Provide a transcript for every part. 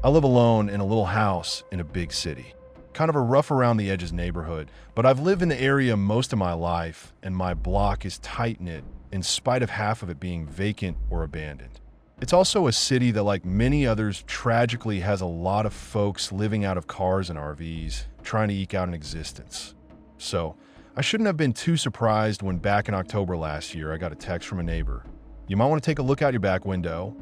I live alone in a little house in a big city. Kind of a rough around the edges neighborhood, but I've lived in the area most of my life, and my block is tight-knit in spite of half of it being vacant or abandoned. It's also a city that, like many others, tragically has a lot of folks living out of cars and RVs, trying to eke out an existence. So, I shouldn't have been too surprised when back in October last year I got a text from a neighbor. You might want to take a look out your back window.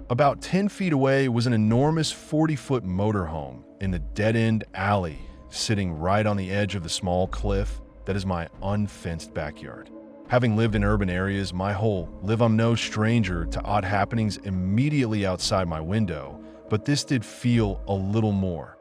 About 10 feet away was an enormous 40-foot motorhome in the dead-end alley sitting right on the edge of the small cliff that is my unfenced backyard. Having lived in urban areas my whole life, I'm no stranger to odd happenings immediately outside my window, but this did feel a little more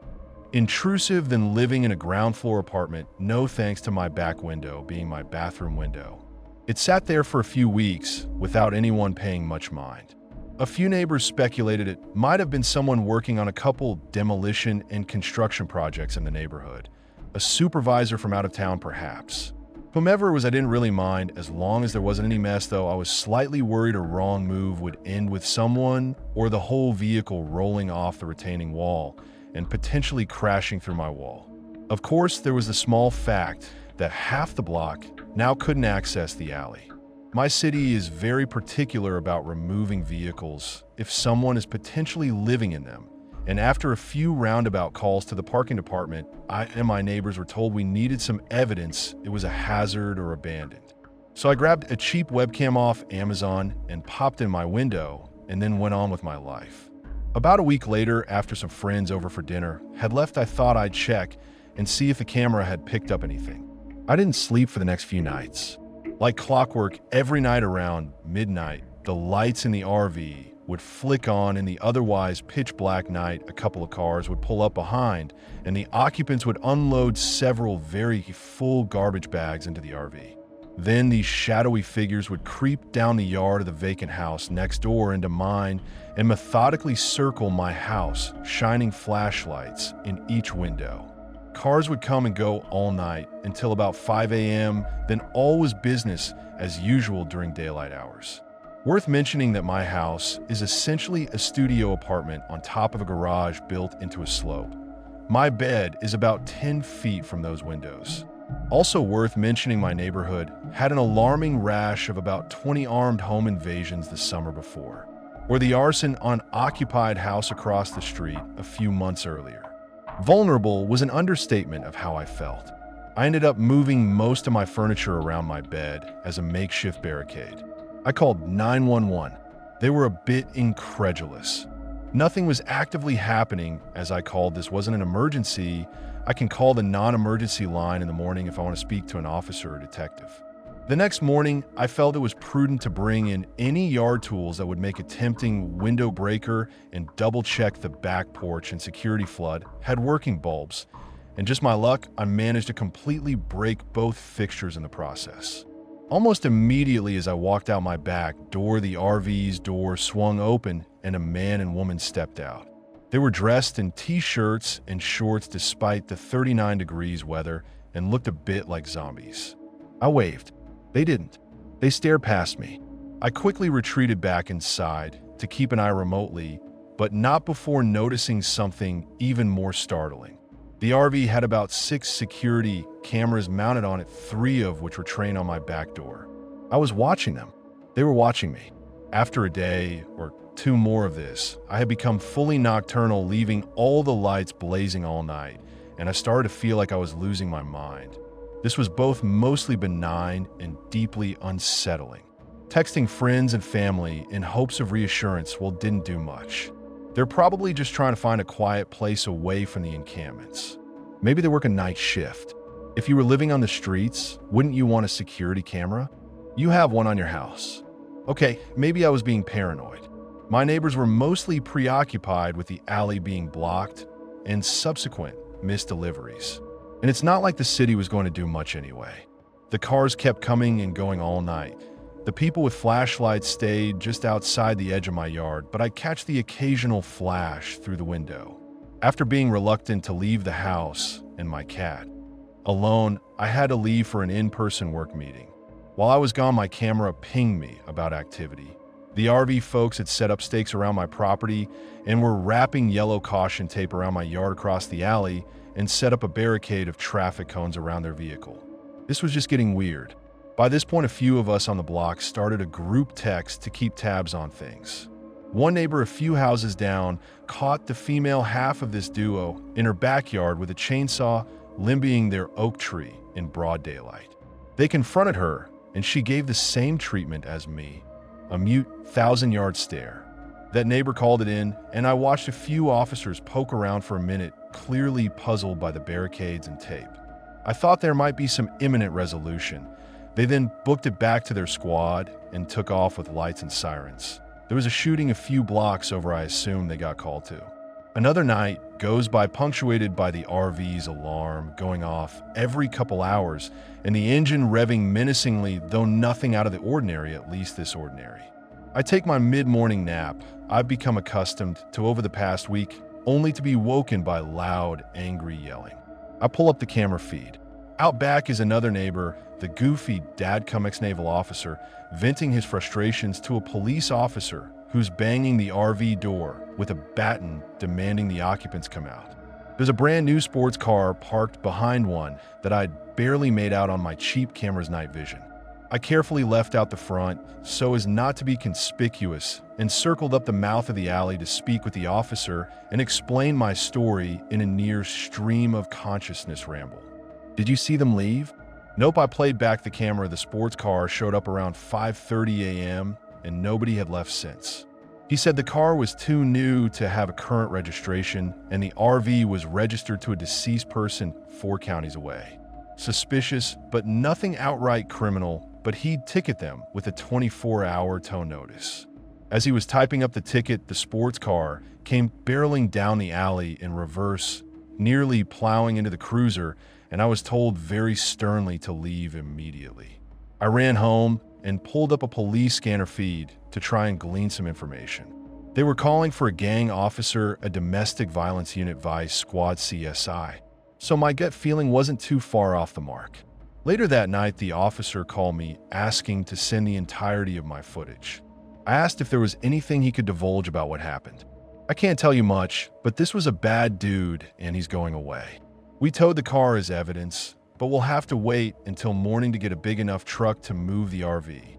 intrusive than living in a ground floor apartment, no thanks to my back window being my bathroom window. It sat there for a few weeks without anyone paying much mind. A few neighbors speculated it might have been someone working on a couple demolition and construction projects in the neighborhood. A supervisor from out of town, perhaps. Whomever it was, I didn't really mind. As long as there wasn't any mess, though, I was slightly worried a wrong move would end with someone or the whole vehicle rolling off the retaining wall and potentially crashing through my wall. Of course, there was the small fact that half the block now couldn't access the alley. My city is very particular about removing vehicles if someone is potentially living in them, and after a few roundabout calls to the parking department, I and my neighbors were told we needed some evidence it was a hazard or abandoned. So I grabbed a cheap webcam off Amazon and popped in my window and then went on with my life. About a week later, after some friends over for dinner had left, I thought I'd check and see if the camera had picked up anything. I didn't sleep for the next few nights. Like clockwork, every night around midnight, the lights in the RV would flick on. In the otherwise pitch black night, a couple of cars would pull up behind, and the occupants would unload several very full garbage bags into the RV. Then these shadowy figures would creep down the yard of the vacant house next door into mine and methodically circle my house, shining flashlights in each window. Cars would come and go all night until about 5 a.m., then all was business as usual during daylight hours. Worth mentioning that my house is essentially a studio apartment on top of a garage built into a slope. My bed is about 10 feet from those windows. Also worth mentioning, my neighborhood had an alarming rash of about 20 armed home invasions the summer before, or the arson on an occupied house across the street a few months earlier. Vulnerable was an understatement of how I felt. I ended up moving most of my furniture around my bed as a makeshift barricade. I called 911. They were a bit incredulous. Nothing was actively happening as I called. This wasn't an emergency. I can call the non-emergency line in the morning if I want to speak to an officer or detective. The next morning, I felt it was prudent to bring in any yard tools that would make a tempting window breaker and double-check the back porch and security flood had working bulbs. And just my luck, I managed to completely break both fixtures in the process. Almost immediately as I walked out my back door, the RV's door swung open and a man and woman stepped out. They were dressed in t-shirts and shorts despite the 39 degrees weather and looked a bit like zombies. I waved. They didn't. They stared past me. I quickly retreated back inside to keep an eye remotely, but not before noticing something even more startling. The RV had about 6 security cameras mounted on it, 3 of which were trained on my back door. I was watching them. They were watching me. After a day or 2 more of this, I had become fully nocturnal, leaving all the lights blazing all night, and I started to feel like I was losing my mind. This was both mostly benign and deeply unsettling. Texting friends and family in hopes of reassurance, well, didn't do much. They're probably just trying to find a quiet place away from the encampments. Maybe they work a night shift. If you were living on the streets, wouldn't you want a security camera? You have one on your house. Okay, maybe I was being paranoid. My neighbors were mostly preoccupied with the alley being blocked and subsequent missed deliveries. And it's not like the city was going to do much anyway. The cars kept coming and going all night. The people with flashlights stayed just outside the edge of my yard, but I'd catch the occasional flash through the window. After being reluctant to leave the house and my cat alone, I had to leave for an in-person work meeting. While I was gone, my camera pinged me about activity. The RV folks had set up stakes around my property and were wrapping yellow caution tape around my yard across the alley and set up a barricade of traffic cones around their vehicle. This was just getting weird. By this point, a few of us on the block started a group text to keep tabs on things. One neighbor a few houses down caught the female half of this duo in her backyard with a chainsaw limbing their oak tree in broad daylight. They confronted her, and she gave the same treatment as me, a mute, thousand-yard stare. That neighbor called it in, and I watched a few officers poke around for a minute, clearly puzzled by the barricades and tape. I thought there might be some imminent resolution. They then booked it back to their squad and took off with lights and sirens. There was a shooting a few blocks over I assume they got called to. Another night goes by punctuated by the RV's alarm going off every couple hours and the engine revving menacingly, though nothing out of the ordinary, at least this ordinary. I take my mid-morning nap I've become accustomed to over the past week, only to be woken by loud, angry yelling. I pull up the camera feed. Out back is another neighbor, the goofy dad-cum ex-naval officer, venting his frustrations to a police officer who's banging the RV door with a baton demanding the occupants come out. There's a brand new sports car parked behind one that I'd barely made out on my cheap camera's night vision. I carefully left out the front so as not to be conspicuous and circled up the mouth of the alley to speak with the officer and explain my story in a near stream of consciousness ramble. Did you see them leave? Nope, I played back the camera. The sports car showed up around 5:30 a.m. and nobody had left since. He said the car was too new to have a current registration and the RV was registered to a deceased person 4 counties away. Suspicious, but nothing outright criminal, but he'd ticket them with a 24-hour tow notice. As he was typing up the ticket, the sports car came barreling down the alley in reverse, nearly plowing into the cruiser, and I was told very sternly to leave immediately. I ran home and pulled up a police scanner feed to try and glean some information. They were calling for a gang officer, a domestic violence unit vice squad CSI, so my gut feeling wasn't too far off the mark. Later that night, the officer called me asking to send the entirety of my footage. I asked if there was anything he could divulge about what happened. I can't tell you much, but this was a bad dude and he's going away. We towed the car as evidence, but we'll have to wait until morning to get a big enough truck to move the RV.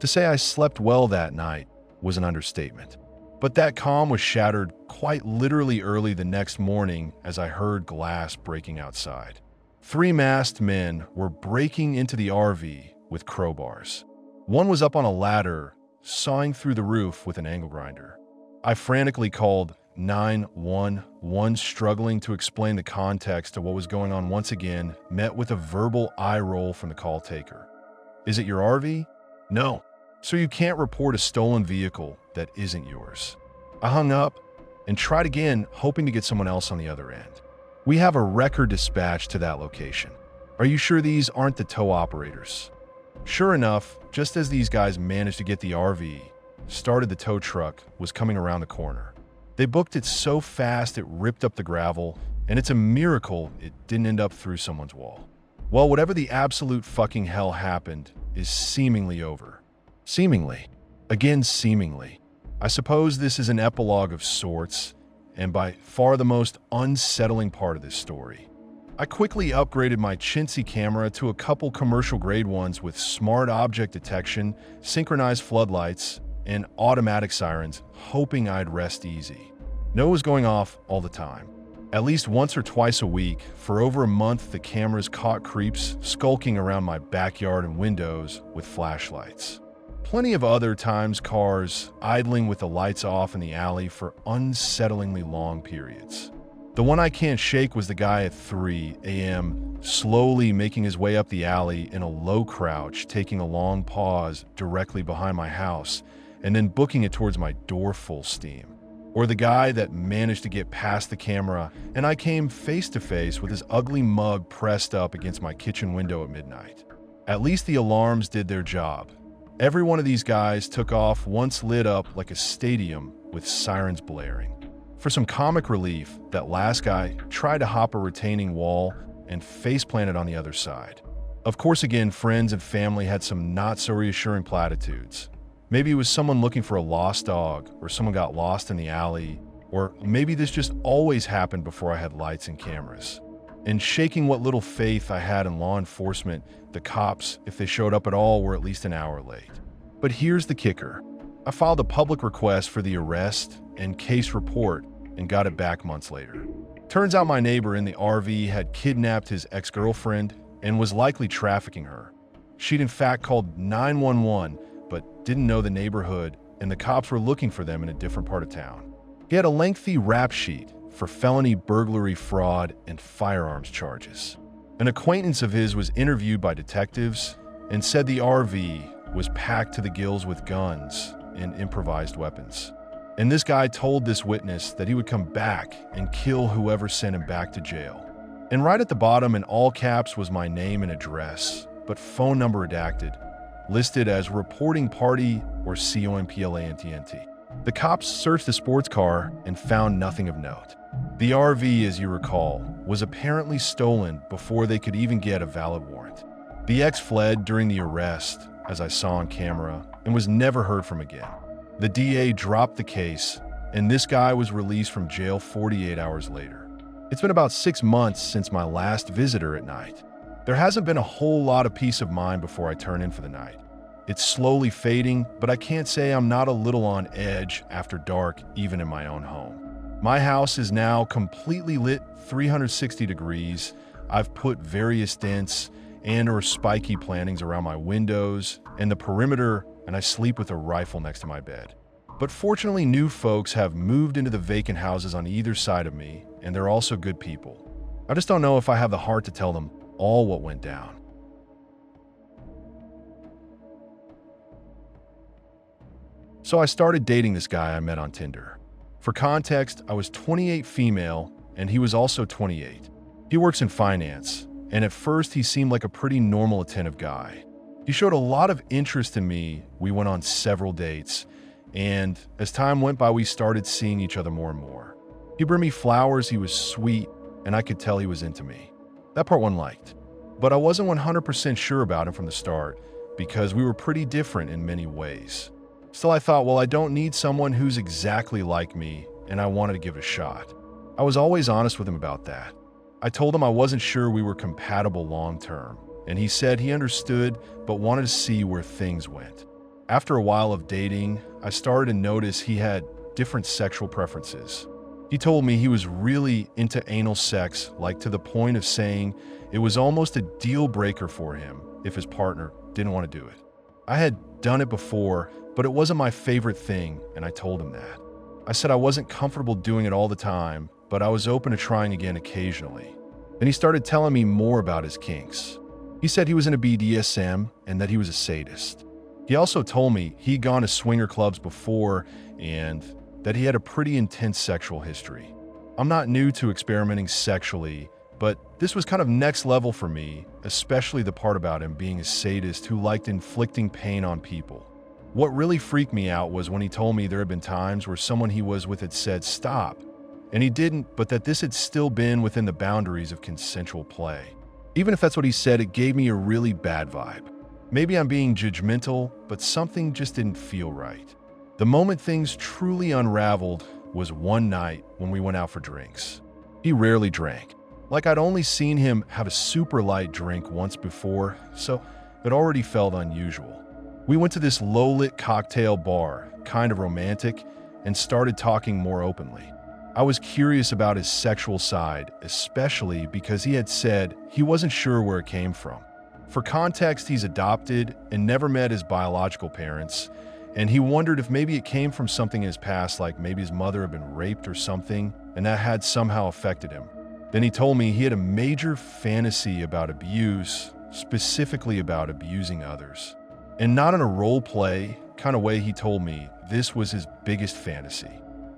To say I slept well that night was an understatement. But that calm was shattered quite literally early the next morning as I heard glass breaking outside. 3 masked men were breaking into the RV with crowbars. One was up on a ladder, sawing through the roof with an angle grinder. I frantically called 911, struggling to explain the context of what was going on. Once again, met with a verbal eye roll from the call taker. Is it your RV? No. So you can't report a stolen vehicle that isn't yours. I hung up and tried again, hoping to get someone else on the other end. We have a record dispatch to that location. Are you sure these aren't the tow operators? Sure enough, just as these guys managed to get the RV started, the tow truck was coming around the corner. They booked it so fast it ripped up the gravel, and it's a miracle it didn't end up through someone's wall. Well, whatever the absolute fucking hell happened is seemingly over. Seemingly. Again, seemingly. I suppose this is an epilogue of sorts, and by far the most unsettling part of this story. I quickly upgraded my chintzy camera to a couple commercial-grade ones with smart object detection, synchronized floodlights, and automatic sirens, hoping I'd rest easy. No was going off all the time. At least once or twice a week, for over a month, the cameras caught creeps skulking around my backyard and windows with flashlights. Plenty of other times, cars idling with the lights off in the alley for unsettlingly long periods. The one I can't shake was the guy at 3 a.m., slowly making his way up the alley in a low crouch, taking a long pause directly behind my house, and then booking it towards my door full steam. Or the guy that managed to get past the camera, and I came face to face with his ugly mug pressed up against my kitchen window at midnight. At least the alarms did their job. Every one of these guys took off once lit up like a stadium with sirens blaring. For some comic relief, that last guy tried to hop a retaining wall and face planted on the other side. Of course, again, friends and family had some not so reassuring platitudes. Maybe it was someone looking for a lost dog, or someone got lost in the alley, or maybe this just always happened before I had lights and cameras. And shaking what little faith I had in law enforcement, the cops, if they showed up at all, were at least an hour late. But here's the kicker. I filed a public request for the arrest and case report and got it back months later. Turns out my neighbor in the RV had kidnapped his ex-girlfriend and was likely trafficking her. She'd in fact called 911, but didn't know the neighborhood, and the cops were looking for them in a different part of town. He had a lengthy rap sheet for felony burglary, fraud, and firearms charges. An acquaintance of his was interviewed by detectives and said the RV was packed to the gills with guns and improvised weapons. And this guy told this witness that he would come back and kill whoever sent him back to jail. And right at the bottom in all caps was my name and address, but phone number redacted, listed as reporting party or COMPLANTNT. The cops searched the sports car and found nothing of note. The RV, as you recall, was apparently stolen before they could even get a valid warrant. The ex fled during the arrest, as I saw on camera, and was never heard from again. The DA dropped the case, and this guy was released from jail 48 hours later. It's been about 6 months since my last visitor at night. There hasn't been a whole lot of peace of mind before I turn in for the night. It's slowly fading, but I can't say I'm not a little on edge after dark, even in my own home. My house is now completely lit 360 degrees. I've put various dents and/or spiky plantings around my windows and the perimeter, and I sleep with a rifle next to my bed. But fortunately, new folks have moved into the vacant houses on either side of me, and they're also good people. I just don't know if I have the heart to tell them all what went down. So I started dating this guy I met on Tinder. For context, I was 28 female, and he was also 28. He works in finance, and at first he seemed like a pretty normal, attentive guy. He showed a lot of interest in me. We went on several dates, and as time went by, we started seeing each other more and more. He brought me flowers, he was sweet, and I could tell he was into me. That part one liked. But I wasn't 100% sure about him from the start, because we were pretty different in many ways. Still, I thought, well, I don't need someone who's exactly like me, and I wanted to give it a shot. I was always honest with him about that. I told him I wasn't sure we were compatible long-term, and he said he understood but wanted to see where things went. After a while of dating, I started to notice he had different sexual preferences. He told me he was really into anal sex, like to the point of saying it was almost a deal breaker for him if his partner didn't want to do it. I had done it before, but it wasn't my favorite thing, and I told him that. I said I wasn't comfortable doing it all the time, but I was open to trying again occasionally. Then he started telling me more about his kinks. He said he was into BDSM and that he was a sadist. He also told me he'd gone to swinger clubs before and that he had a pretty intense sexual history. I'm not new to experimenting sexually, but this was kind of next level for me, especially the part about him being a sadist who liked inflicting pain on people. What really freaked me out was when he told me there had been times where someone he was with had said stop, and he didn't, but that this had still been within the boundaries of consensual play. Even if that's what he said, it gave me a really bad vibe. Maybe I'm being judgmental, but something just didn't feel right. The moment things truly unraveled was one night when we went out for drinks. He rarely drank. Like I'd only seen him have a super light drink once before, so it already felt unusual. We went to this low-lit cocktail bar, kind of romantic, and started talking more openly. I was curious about his sexual side, especially because he had said he wasn't sure where it came from. For context, he's adopted and never met his biological parents, and he wondered if maybe it came from something in his past, like maybe his mother had been raped or something, and that had somehow affected him. Then he told me he had a major fantasy about abuse, specifically about abusing others. And not in a role play kind of way. He told me this was his biggest fantasy.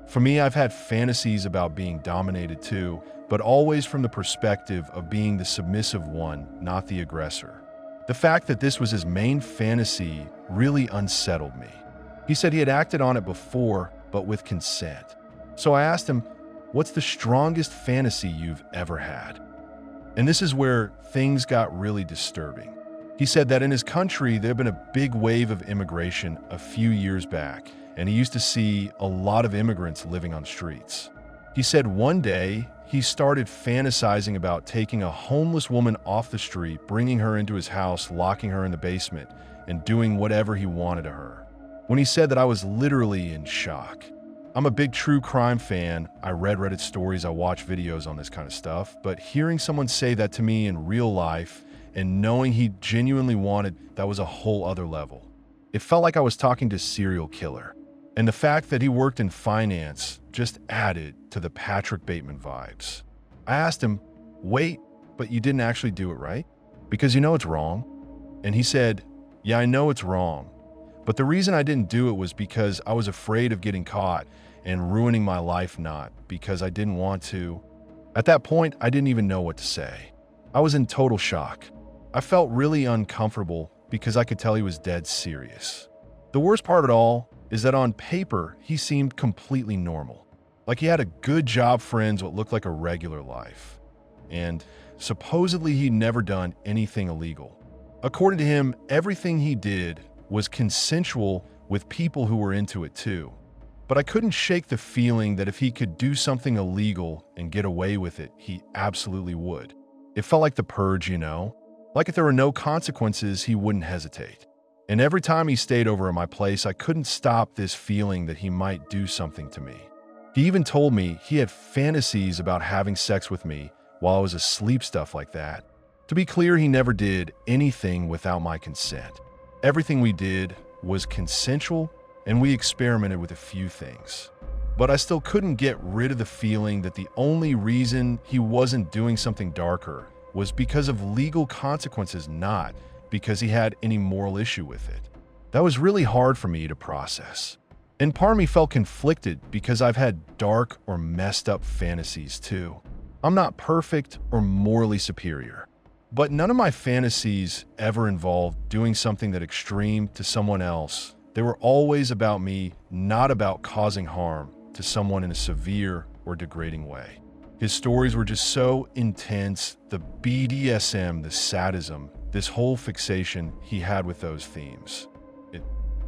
For me, I've had fantasies about being dominated too, but always from the perspective of being the submissive one, not the aggressor. The fact that this was his main fantasy really unsettled me. He said he had acted on it before, but with consent. So I asked him, what's the strongest fantasy you've ever had? And this is where things got really disturbing. He said that in his country, there had been a big wave of immigration a few years back, and he used to see a lot of immigrants living on streets. He said one day he started fantasizing about taking a homeless woman off the street, bringing her into his house, locking her in the basement, and doing whatever he wanted to her. When he said that, I was literally in shock. I'm a big true crime fan. I read Reddit stories, I watch videos on this kind of stuff, but hearing someone say that to me in real life and knowing he genuinely wanted, that was a whole other level. It felt like I was talking to a serial killer. And the fact that he worked in finance just added to the Patrick Bateman vibes. I asked him, wait, but you didn't actually do it, right? Because you know it's wrong. And he said, yeah, I know it's wrong. But the reason I didn't do it was because I was afraid of getting caught and ruining my life, not because I didn't want to. At that point, I didn't even know what to say. I was in total shock. I felt really uncomfortable because I could tell he was dead serious. The worst part of it all is that on paper, he seemed completely normal. Like he had a good job, friends, what looked like a regular life. And supposedly he'd never done anything illegal. According to him, everything he did was consensual with people who were into it too. But I couldn't shake the feeling that if he could do something illegal and get away with it, he absolutely would. It felt like the purge, you know? Like if there were no consequences, he wouldn't hesitate. And every time he stayed over at my place, I couldn't stop this feeling that he might do something to me. He even told me he had fantasies about having sex with me while I was asleep, stuff like that. To be clear, he never did anything without my consent. Everything we did was consensual, and we experimented with a few things. But I still couldn't get rid of the feeling that the only reason he wasn't doing something darker was because of legal consequences, not because he had any moral issue with it. That was really hard for me to process. And part of me felt conflicted because I've had dark or messed up fantasies too. I'm not perfect or morally superior, but none of my fantasies ever involved doing something that extreme to someone else. They were always about me, not about causing harm to someone in a severe or degrading way. His stories were just so intense, the BDSM, the sadism, this whole fixation he had with those themes. It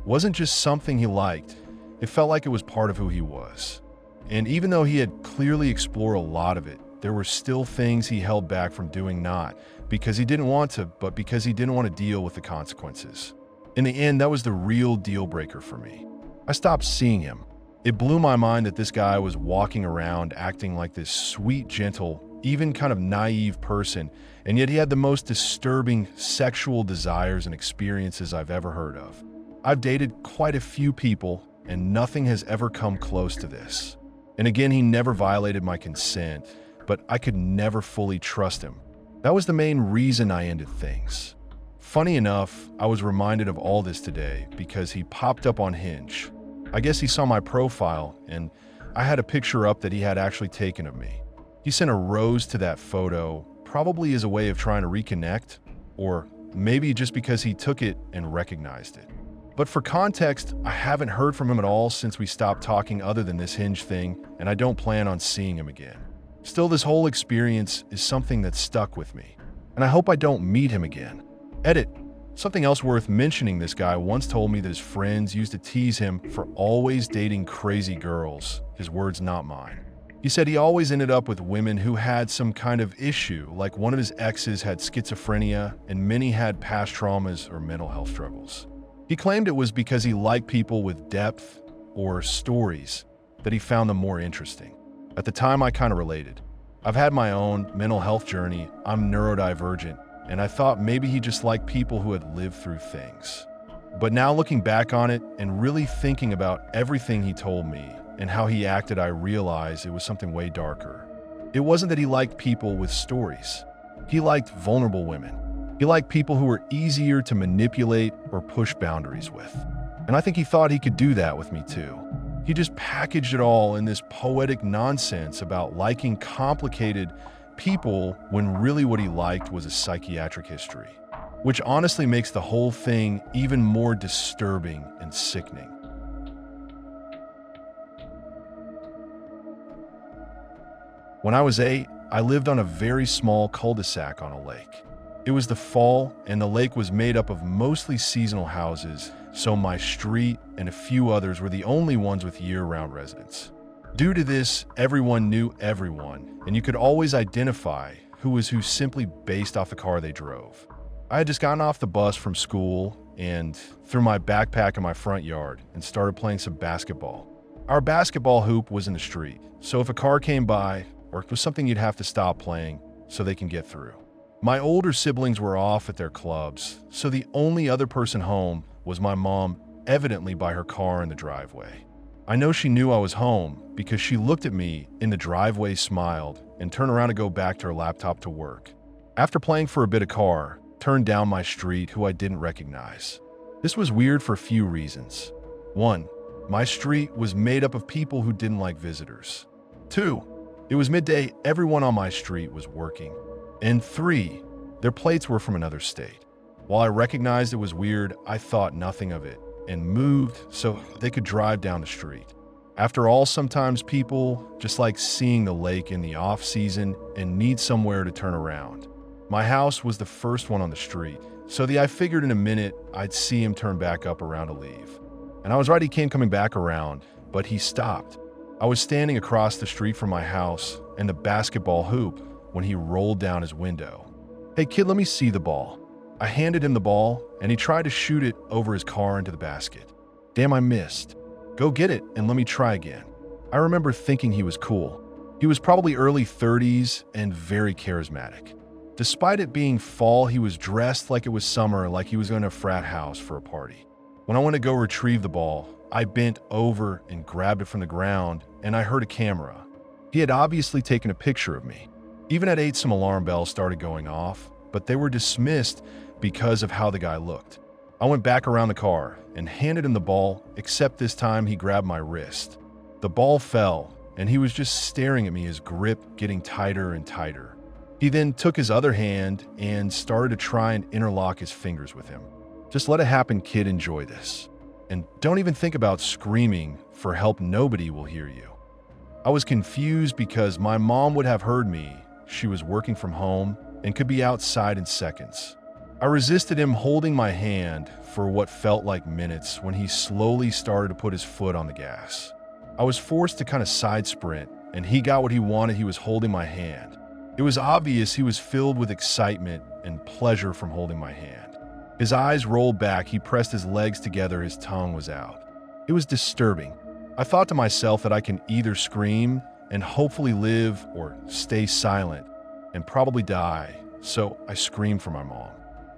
wasn't just something he liked, it felt like it was part of who he was. And even though he had clearly explored a lot of it, there were still things he held back from doing, not because he didn't want to, but because he didn't want to deal with the consequences. In the end, that was the real deal breaker for me. I stopped seeing him. It blew my mind that this guy was walking around acting like this sweet, gentle, even kind of naive person, and yet he had the most disturbing sexual desires and experiences I've ever heard of. I've dated quite a few people, and nothing has ever come close to this. And again, he never violated my consent, but I could never fully trust him. That was the main reason I ended things. Funny enough, I was reminded of all this today because he popped up on Hinge. I guess he saw my profile, and I had a picture up that he had actually taken of me. He sent a rose to that photo, probably as a way of trying to reconnect, or maybe just because he took it and recognized it. But for context, I haven't heard from him at all since we stopped talking other than this Hinge thing, and I don't plan on seeing him again. Still, this whole experience is something that stuck with me, and I hope I don't meet him again. Edit. Something else worth mentioning, this guy once told me that his friends used to tease him for always dating crazy girls. His words, not mine. He said he always ended up with women who had some kind of issue, like one of his exes had schizophrenia and many had past traumas or mental health struggles. He claimed it was because he liked people with depth or stories, that he found them more interesting. At the time, I kind of related. I've had my own mental health journey. I'm neurodivergent, and I thought maybe he just liked people who had lived through things. But now looking back on it and really thinking about everything he told me and how he acted, I realized it was something way darker. It wasn't that he liked people with stories. He liked vulnerable women. He liked people who were easier to manipulate or push boundaries with. And I think he thought he could do that with me too. He just packaged it all in this poetic nonsense about liking complicated people when really what he liked was a psychiatric history, which honestly makes the whole thing even more disturbing and sickening. When I was 8, I lived on a very small cul-de-sac on a lake. It was the fall, and the lake was made up of mostly seasonal houses, so my street and a few others were the only ones with year-round residents. Due to this, everyone knew everyone, and you could always identify who was who simply based off the car they drove. I had just gotten off the bus from school and threw my backpack in my front yard and started playing some basketball. Our basketball hoop was in the street, so if a car came by, or it was something you'd have to stop playing so they can get through. My older siblings were off at their clubs, so the only other person home was my mom, evidently by her car in the driveway. I know she knew I was home because she looked at me in the driveway, smiled, and turned around to go back to her laptop to work. After playing for a bit of car, turned down my street who I didn't recognize. This was weird for a few reasons. 1. My street was made up of people who didn't like visitors. 2. It was midday, everyone on my street was working. And 3. Their plates were from another state. While I recognized it was weird, I thought nothing of it and moved so they could drive down the street. After all, sometimes people just like seeing the lake in the off-season and need somewhere to turn around. My house was the first one on the street, so I figured in a minute I'd see him turn back up around to leave. And I was right, he came coming back around, but he stopped. I was standing across the street from my house and the basketball hoop when he rolled down his window. "Hey kid, let me see the ball." I handed him the ball, and he tried to shoot it over his car into the basket. Damn, I missed. "Go get it and let me try again." I remember thinking he was cool. He was probably early 30s and very charismatic. Despite it being fall, he was dressed like it was summer, like he was going to a frat house for a party. When I went to go retrieve the ball, I bent over and grabbed it from the ground, and I heard a camera. He had obviously taken a picture of me. Even at 8, some alarm bells started going off, but they were dismissed because of how the guy looked. I went back around the car and handed him the ball, except this time he grabbed my wrist. The ball fell, and he was just staring at me, his grip getting tighter and tighter. He then took his other hand and started to try and interlock his fingers with him. "Just let it happen, kid, enjoy this. And don't even think about screaming for help, nobody will hear you." I was confused because my mom would have heard me. She was working from home and could be outside in seconds. I resisted him holding my hand for what felt like minutes when he slowly started to put his foot on the gas. I was forced to kind of side sprint, and he got what he wanted. He was holding my hand. It was obvious he was filled with excitement and pleasure from holding my hand. His eyes rolled back, he pressed his legs together, his tongue was out. It was disturbing. I thought to myself that I can either scream and hopefully live or stay silent and probably die, so I screamed for my mom.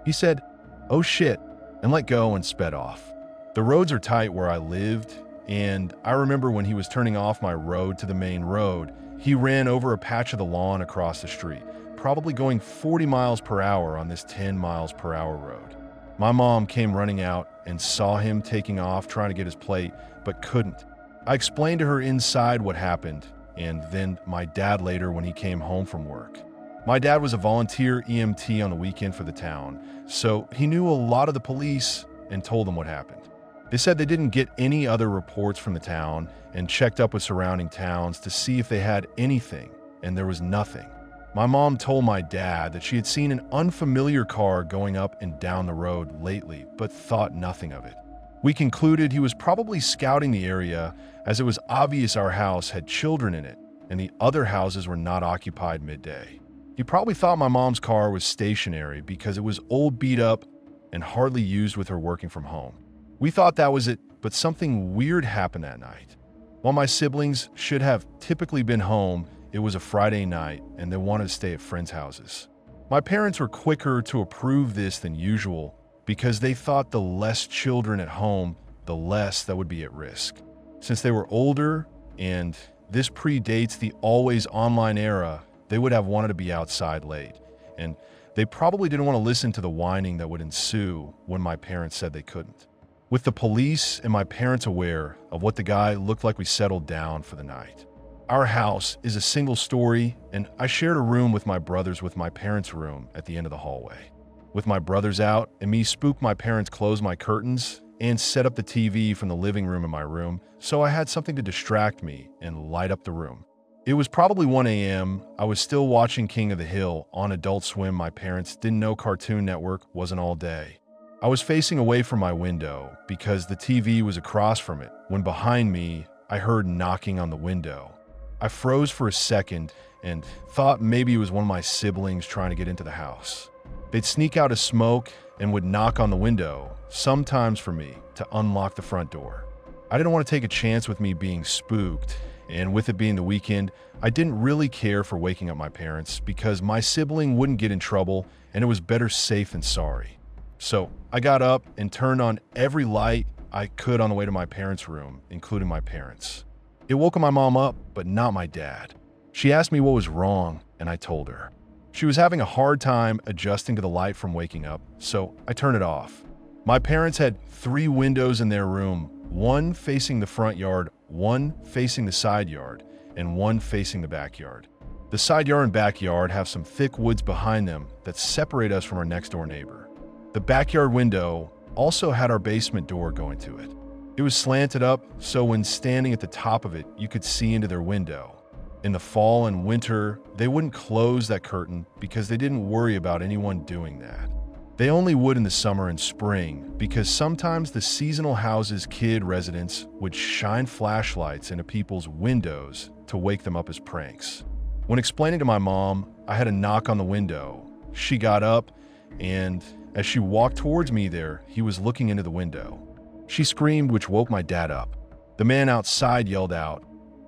He said, "Oh shit," and let go and sped off. The roads are tight where I lived, and I remember when he was turning off my road to the main road, he ran over a patch of the lawn across the street, probably going 40 miles per hour on this 10 miles per hour road. My mom came running out and saw him taking off trying to get his plate, but couldn't. I explained to her inside what happened, and then my dad later when he came home from work. My dad was a volunteer EMT on the weekend for the town, so he knew a lot of the police and told them what happened. They said they didn't get any other reports from the town and checked up with surrounding towns to see if they had anything, and there was nothing. My mom told my dad that she had seen an unfamiliar car going up and down the road lately, but thought nothing of it. We concluded he was probably scouting the area, as it was obvious our house had children in it, and the other houses were not occupied midday. He probably thought my mom's car was stationary because it was old, beat up, and hardly used with her working from home. We thought that was it, but something weird happened that night. While my siblings should have typically been home, it was a Friday night, and they wanted to stay at friends' houses. My parents were quicker to approve this than usual because they thought the less children at home, the less that would be at risk. Since they were older, and this predates the always online era, they would have wanted to be outside late, and they probably didn't want to listen to the whining that would ensue when my parents said they couldn't. With the police and my parents aware of what the guy looked like, we settled down for the night. Our house is a single story, and I shared a room with my brothers with my parents' room at the end of the hallway. With my brothers out and me spooked, my parents closed my curtains and set up the TV from the living room in my room, so I had something to distract me and light up the room. It was probably 1 a.m. I was still watching King of the Hill on Adult Swim. My parents didn't know Cartoon Network wasn't all day. I was facing away from my window because the TV was across from it when behind me I heard knocking on the window. I froze for a second and thought maybe it was one of my siblings trying to get into the house. They'd sneak out of smoke and would knock on the window, sometimes for me, to unlock the front door. I didn't want to take a chance with me being spooked, and with it being the weekend, I didn't really care for waking up my parents because my sibling wouldn't get in trouble and it was better safe than sorry. So I got up and turned on every light I could on the way to my parents' room, including my parents. It woke my mom up, but not my dad. She asked me what was wrong, and I told her. She was having a hard time adjusting to the light from waking up, so I turned it off. My parents had 3 windows in their room, one facing the front yard, one facing the side yard, and one facing the backyard. The side yard and backyard have some thick woods behind them that separate us from our next door neighbor. The backyard window also had our basement door going to it. It was slanted up, so when standing at the top of it, you could see into their window. In the fall and winter, they wouldn't close that curtain because they didn't worry about anyone doing that. They only would in the summer and spring because sometimes the seasonal house's kid residents would shine flashlights into people's windows to wake them up as pranks. When explaining to my mom, I had a knock on the window. She got up, and as she walked towards me there, he was looking into the window. She screamed, which woke my dad up. The man outside yelled out.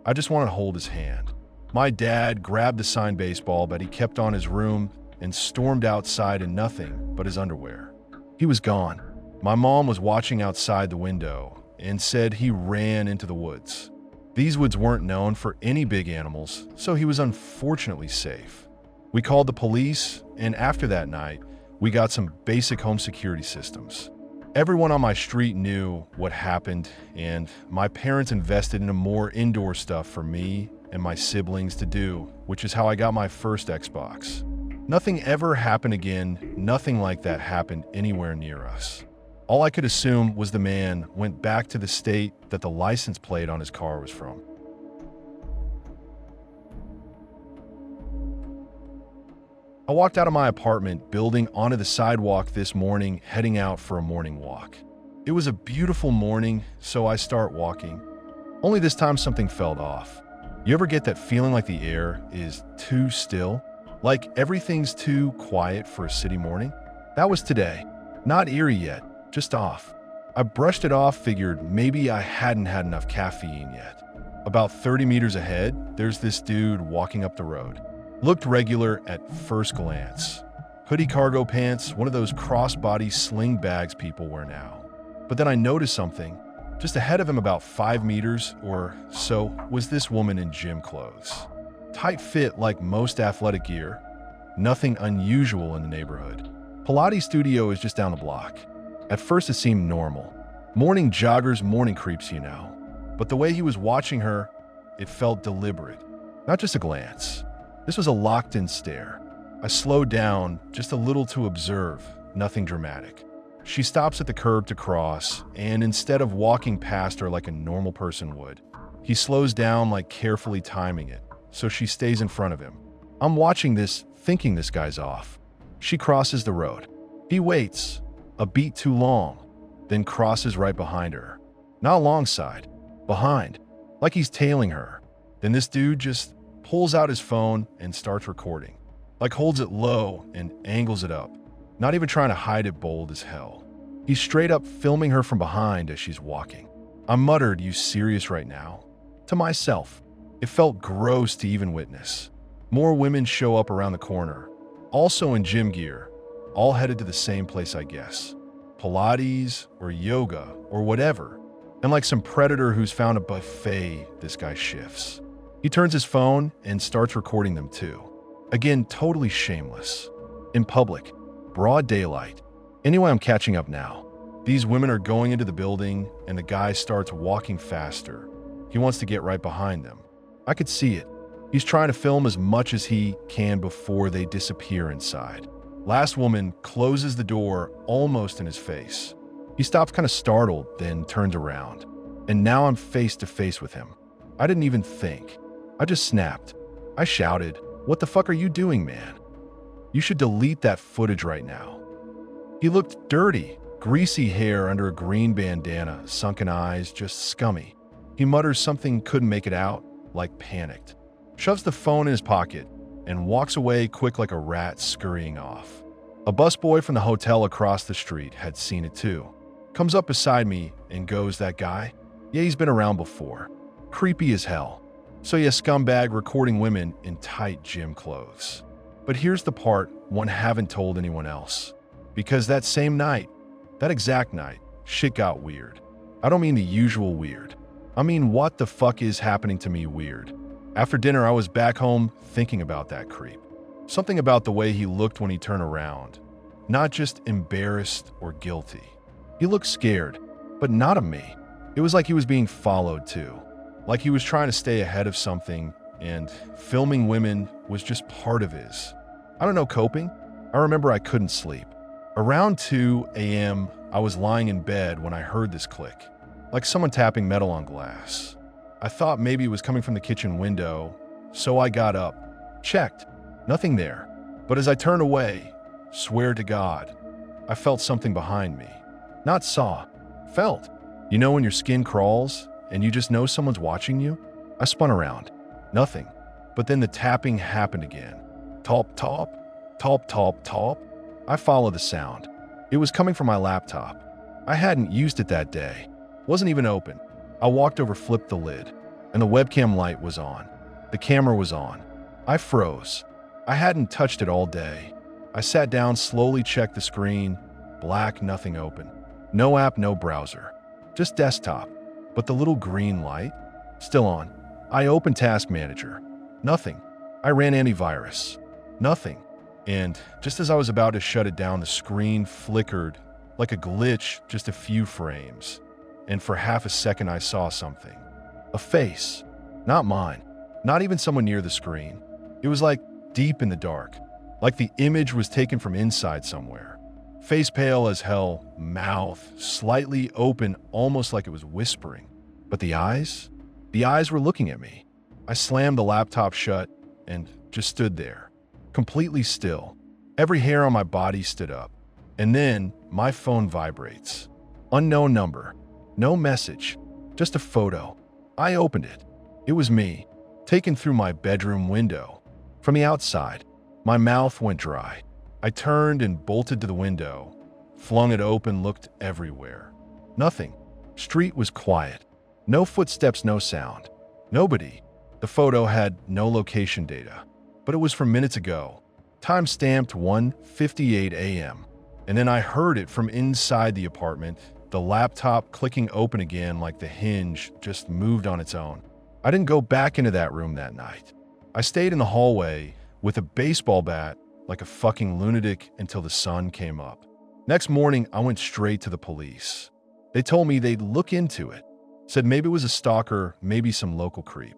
I just wanted to hold his hand. My dad grabbed the signed baseball bat he kept on his room and stormed outside in nothing but his underwear. He was gone. My mom was watching outside the window and said he ran into the woods. These woods weren't known for any big animals, so he was unfortunately safe. We called the police, and after that night, we got some basic home security systems. Everyone on my street knew what happened, and my parents invested into more indoor stuff for me and my siblings to do, which is how I got my first Xbox. Nothing ever happened again. Nothing like that happened anywhere near us. All I could assume was the man went back to the state that the license plate on his car was from. I walked out of my apartment building onto the sidewalk this morning, heading out for a morning walk. It was a beautiful morning, so I start walking. Only this time something felt off. You ever get that feeling like the air is too still? Like everything's too quiet for a city morning? That was today. Not eerie yet, just off. I brushed it off, figured maybe I hadn't had enough caffeine yet. About 30 meters ahead, there's this dude walking up the road. Looked regular at first glance. Hoodie cargo pants, one of those crossbody sling bags people wear now. But then I noticed something. Just ahead of him about 5 meters or so was this woman in gym clothes. Tight fit like most athletic gear. Nothing unusual in the neighborhood. Pilates studio is just down the block. At first it seemed normal. Morning joggers, morning creeps, you know. But the way he was watching her, it felt deliberate. Not just a glance. This was a locked-in stare. I slowed down just a little to observe, nothing dramatic. She stops at the curb to cross, and instead of walking past her like a normal person would, he slows down like carefully timing it, so she stays in front of him. I'm watching this, thinking this guy's off. She crosses the road. He waits, a beat too long, then crosses right behind her. Not alongside, behind, like he's tailing her. Then this dude just pulls out his phone and starts recording, like holds it low and angles it up, not even trying to hide it bold as hell. He's straight up filming her from behind as she's walking. I muttered, "You serious right now?" to myself. It felt gross to even witness. More women show up around the corner, also in gym gear, all headed to the same place, I guess. Pilates or yoga or whatever. And like some predator who's found a buffet, this guy shifts. He turns his phone and starts recording them too. Again, totally shameless. In public, broad daylight. Anyway, I'm catching up now. These women are going into the building and the guy starts walking faster. He wants to get right behind them. I could see it. He's trying to film as much as he can before they disappear inside. Last woman closes the door almost in his face. He stops kind of startled, then turns around. And now I'm face to face with him. I didn't even think. I just snapped. I shouted, "What the fuck are you doing, man? You should delete that footage right now." He looked dirty, greasy hair under a green bandana, sunken eyes, just scummy. He mutters something, couldn't make it out, like panicked. Shoves the phone in his pocket and walks away quick like a rat scurrying off. A busboy from the hotel across the street had seen it too. Comes up beside me and goes, "That guy? Yeah, he's been around before. Creepy as hell. So yeah, scumbag recording women in tight gym clothes." But here's the part one haven't told anyone else. Because that same night, that exact night, shit got weird. I don't mean the usual weird. I mean what the fuck is happening to me weird. After dinner, I was back home thinking about that creep. Something about the way he looked when he turned around. Not just embarrassed or guilty. He looked scared, but not of me. It was like he was being followed too. Like he was trying to stay ahead of something, and filming women was just part of his. I don't know, coping? I remember I couldn't sleep. Around 2 a.m., I was lying in bed when I heard this click, like someone tapping metal on glass. I thought maybe it was coming from the kitchen window, so I got up, checked, nothing there. But as I turned away, swear to God, I felt something behind me. Not saw, felt. You know when your skin crawls and you just know someone's watching you? I spun around, nothing. But then the tapping happened again. Top, top, top, top, top. I followed the sound. It was coming from my laptop. I hadn't used it that day. Wasn't even open. I walked over, flipped the lid, and the webcam light was on. The camera was on. I froze. I hadn't touched it all day. I sat down, slowly checked the screen. Black, nothing open. No app, no browser. Just desktop. But the little green light? Still on. I opened Task Manager. Nothing. I ran antivirus. Nothing. And just as I was about to shut it down, the screen flickered like a glitch, just a few frames. And for half a second, I saw something. A face. Not mine. Not even someone near the screen. It was like deep in the dark. Like the image was taken from inside somewhere. Face pale as hell, mouth slightly open, almost like it was whispering. But the eyes? The eyes were looking at me. I slammed the laptop shut and just stood there, completely still. Every hair on my body stood up. And then my phone vibrates. Unknown number. No message. Just a photo. I opened it. It was me, taken through my bedroom window. From the outside, my mouth went dry. I turned and bolted to the window, flung it open, looked everywhere. Nothing. Street was quiet. No footsteps, no sound. Nobody. The photo had no location data, but it was from minutes ago. Time stamped 1:58 a.m. And then I heard it from inside the apartment, the laptop clicking open again like the hinge just moved on its own. I didn't go back into that room that night. I stayed in the hallway with a baseball bat like a fucking lunatic until the sun came up. Next morning, I went straight to the police. They told me they'd look into it. Said maybe it was a stalker, maybe some local creep.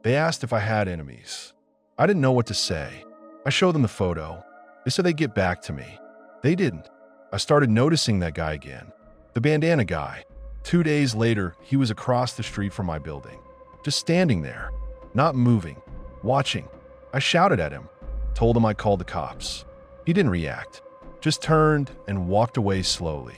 They asked if I had enemies. I didn't know what to say. I showed them the photo. They said they'd get back to me. They didn't. I started noticing that guy again. The bandana guy. 2 days later, he was across the street from my building. Just standing there. Not moving. Watching. I shouted at him. Told him I called the cops. He didn't react. Just turned and walked away slowly.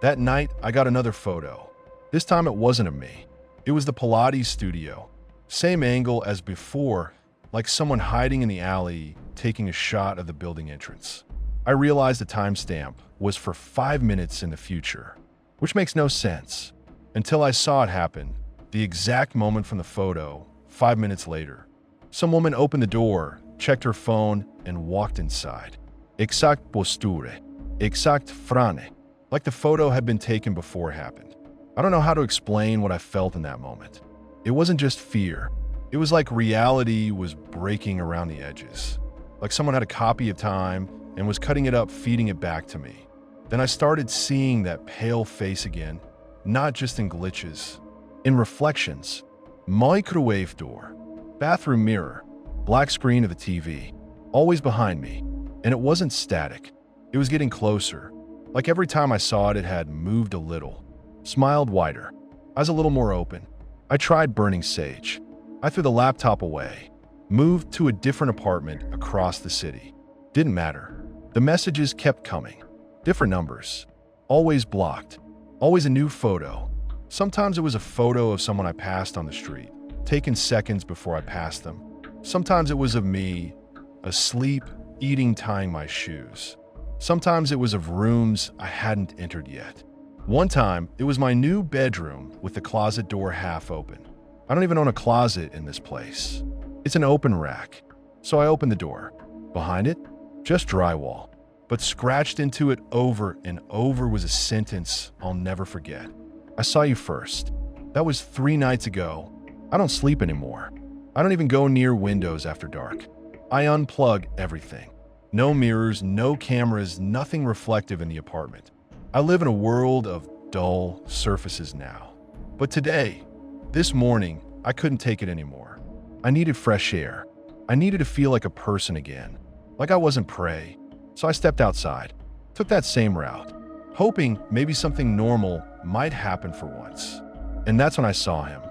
That night, I got another photo. This time it wasn't of me. It was the Pilates studio. Same angle as before, like someone hiding in the alley, taking a shot of the building entrance. I realized the timestamp was for 5 minutes in the future, which makes no sense. Until I saw it happen, the exact moment from the photo, 5 minutes later. Some woman opened the door, checked her phone, and walked inside. Exact posture. Exact frane. Like the photo had been taken before it happened. I don't know how to explain what I felt in that moment. It wasn't just fear. It was like reality was breaking around the edges. Like someone had a copy of time and was cutting it up, feeding it back to me. Then I started seeing that pale face again, not just in glitches, in reflections. Microwave door, bathroom mirror, black screen of the TV, always behind me. And it wasn't static. It was getting closer. Like every time I saw it, it had moved a little, smiled wider, eyes a little more open. I tried burning sage. I threw the laptop away, moved to a different apartment across the city. Didn't matter. The messages kept coming. Different numbers. Always blocked. Always a new photo. Sometimes it was a photo of someone I passed on the street, taken seconds before I passed them. Sometimes it was of me, asleep, eating, tying my shoes. Sometimes it was of rooms I hadn't entered yet. One time, it was my new bedroom with the closet door half open. I don't even own a closet in this place. It's an open rack. So I opened the door. Behind it, just drywall. But scratched into it over and over was a sentence I'll never forget. I saw you first. That was 3 nights ago. I don't sleep anymore. I don't even go near windows after dark. I unplug everything. No mirrors, no cameras, nothing reflective in the apartment. I live in a world of dull surfaces now. But today, this morning, I couldn't take it anymore. I needed fresh air. I needed to feel like a person again, like I wasn't prey. So I stepped outside, took that same route, hoping maybe something normal might happen for once. And that's when I saw him.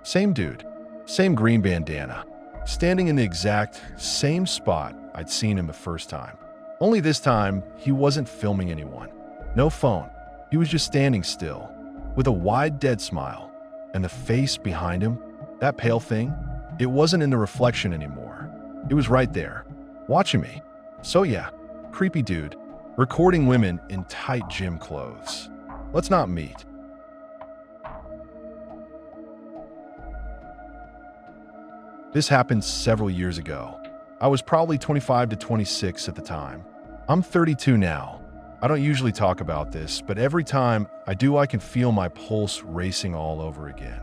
Same dude, same green bandana, standing in the exact same spot I'd seen him the first time. Only this time, he wasn't filming anyone. No phone. He was just standing still, with a wide, dead smile. And the face behind him, that pale thing, it wasn't in the reflection anymore. It was right there, watching me. So yeah, creepy dude, recording women in tight gym clothes. Let's not meet. This happened several years ago. I was probably 25 to 26 at the time. I'm 32 now. I don't usually talk about this, but every time I do, I can feel my pulse racing all over again.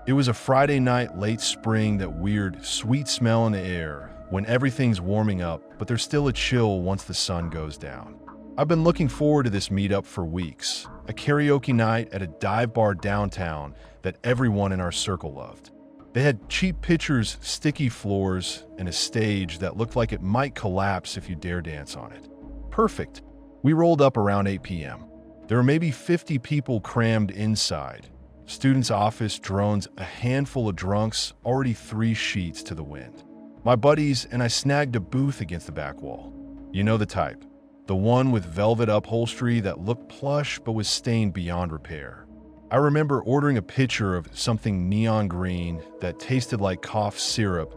It was a Friday night, late spring, that weird, sweet smell in the air when everything's warming up, but there's still a chill once the sun goes down. I've been looking forward to this meetup for weeks, a karaoke night at a dive bar downtown that everyone in our circle loved. They had cheap pitchers, sticky floors, and a stage that looked like it might collapse if you dare dance on it. Perfect. We rolled up around 8 p.m. There were maybe 50 people crammed inside. Students' office, drones, a handful of drunks, already 3 sheets to the wind. My buddies and I snagged a booth against the back wall. You know the type. The one with velvet upholstery that looked plush but was stained beyond repair. I remember ordering a pitcher of something neon green that tasted like cough syrup,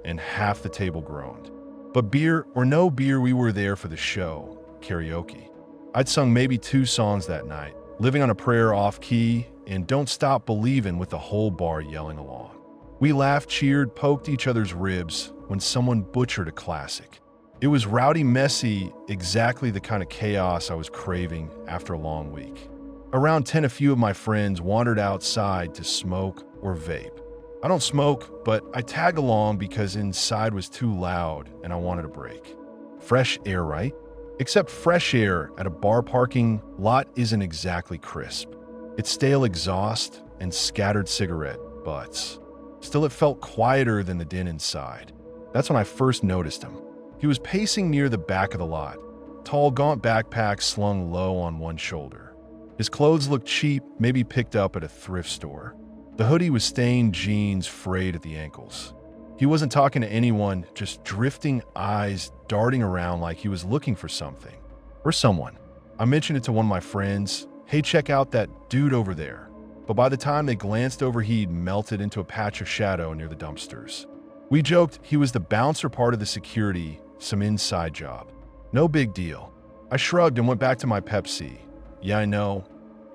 and half the table groaned. But beer or no beer, we were there for the show, karaoke. I'd sung maybe 2 songs that night, Living on a Prayer off-key, and Don't Stop Believin' with the whole bar yelling along. We laughed, cheered, poked each other's ribs when someone butchered a classic. It was rowdy, messy, exactly the kind of chaos I was craving after a long week. Around 10, a few of my friends wandered outside to smoke or vape. I don't smoke, but I tagged along because inside was too loud and I wanted a break. Fresh air, right? Except fresh air at a bar parking lot isn't exactly crisp. It's stale exhaust and scattered cigarette butts. Still, it felt quieter than the din inside. That's when I first noticed him. He was pacing near the back of the lot, tall, gaunt backpack slung low on one shoulder. His clothes looked cheap, maybe picked up at a thrift store. The hoodie was stained, jeans frayed at the ankles. He wasn't talking to anyone, just drifting eyes darting around like he was looking for something. Or someone. I mentioned it to one of my friends. Hey, check out that dude over there. But by the time they glanced over, he'd melted into a patch of shadow near the dumpsters. We joked he was the bouncer part of the security, some inside job. No big deal. I shrugged and went back to my Pepsi. Yeah, I know.